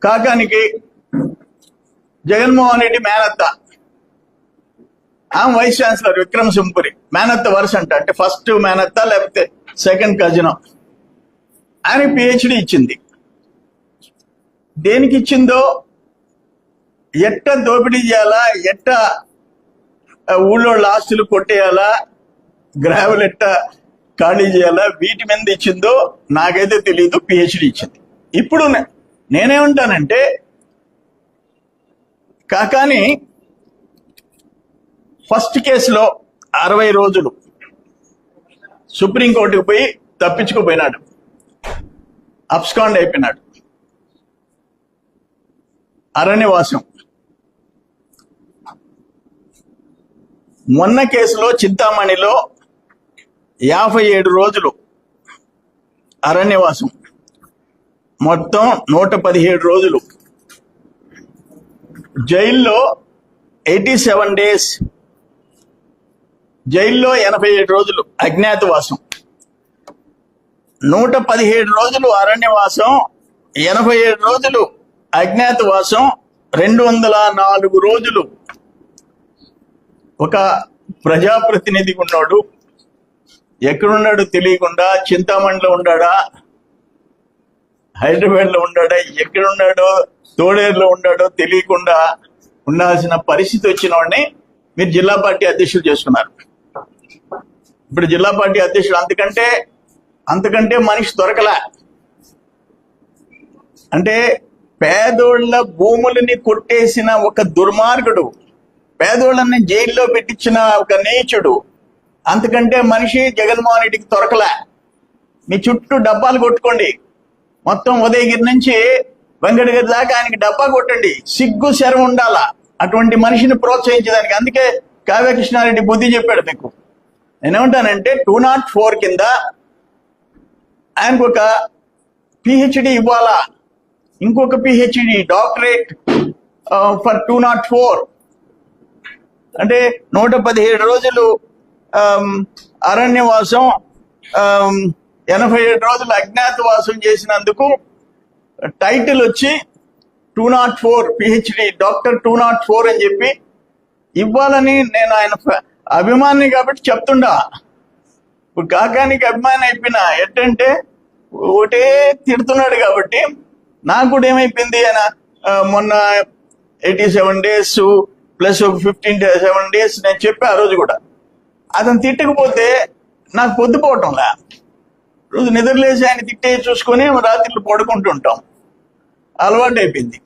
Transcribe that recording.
కాకానికి జగన్మోహన్ రెడ్డి మేనత్త, ఆమె vice chancellor Vikrama Simhapuri, మేనత్త వరుస అంటే ఫస్ట్ మేనత్త లేకపోతే సెకండ్ కజిన్. ఆయన పిహెచ్డి ఇచ్చింది. దేనికి ఇచ్చిందో, ఎట్ట దోపిడీ చేయాలా, ఎట్ట ఊళ్ళో ఆస్తులు కొట్టేయాలా, గ్రావెల్ ఎట్ట ఖాళీ చేయాలా, వీటి మీద ఇచ్చిందో నాకైతే తెలియదు. పిహెచ్డి ఇచ్చింది. ఇప్పుడు నేనేమంటానంటే, కాకాని ఫస్ట్ కేసులో 60 రోజులు సుప్రీంకోర్టుకు పోయి తప్పించుకుపోయినాడు, అబ్స్కాండ్ అయిపోయినాడు, అరణ్యవాసం. మొన్న కేసులో చింతామణిలో 57 రోజులు అరణ్యవాసం, మొత్తం 117 రోజులు. జైల్లో 87 డేస్, జైల్లో 87 రోజులు అజ్ఞాతవాసం, 117 రోజులు అరణ్యవాసం, 87 రోజులు అజ్ఞాతవాసం, 204 రోజులు. ఒక ప్రజాప్రతినిధి ఉన్నాడు, ఎక్కడున్నాడు తెలియకుండా, చింతామణిలో ఉన్నాడా, హైదరాబాద్లో ఉన్నాడా, ఎక్కడున్నాడో, తోడేరులో ఉన్నాడో తెలియకుండా ఉండాల్సిన పరిస్థితి వచ్చిన వాడిని మీరు జిల్లా పార్టీ అధ్యక్షులు చేసుకున్నారు. ఇప్పుడు జిల్లా పార్టీ అధ్యక్షుడు అంతకంటే మనిషి దొరకలే. అంటే పేదోళ్ల భూములని కొట్టేసిన ఒక దుర్మార్గుడు, పేదోళ్ళని జైల్లో పెట్టించిన ఒక నీచుడు, అంతకంటే మనిషి జగన్మోహన్ రెడ్డికి దొరకలే. మీ చుట్టూ డబ్బాలు కొట్టుకోండి, మొత్తం ఉదయగిరి నుంచి వెంకటగిరి దాకా ఆయనకి డబ్బా కొట్టండి. సిగ్గు శరం ఉండాలా అటువంటి మనిషిని ప్రోత్సహించడానికి. అందుకే కావ్య కృష్ణారెడ్డి బుద్ధి చెప్పాడు మీకు. నేనేమంటానంటే 204 కింద ఆయనకు ఒక పిహెచ్డి ఇవ్వాలా, ఇంకొక పిహెచ్డి డాక్టరేట్ ఫర్ 204. అంటే 117 రోజులు అరణ్యవాసం, 87 రోజులు అజ్ఞాతవాసం చేసినందుకు టైటిల్ వచ్చి 204 పిహెచ్డి డాక్టర్ 204 అని చెప్పి ఇవ్వాలని నేను ఆయన అభిమాని కాబట్టి చెప్తుండా. ఇప్పుడు కాకానికి అభిమాని అయిపోయినా ఎట్టంటే ఒకటే తిడుతున్నాడు కాబట్టి నాకు కూడా ఏమైపోయింది, ఆయన మొన్న 87 డేస్ ప్లస్ ఒక 15 డేస్ నేను చెప్పా ఆ రోజు కూడా. అతను తిట్టకపోతే నాకు పొద్దుపోవటంలా, రోజు నిద్రలేసి ఆయన తిట్టే చూసుకొని రాత్రులు పడుకుంటుంటాం, అలవాటు అయిపోయింది.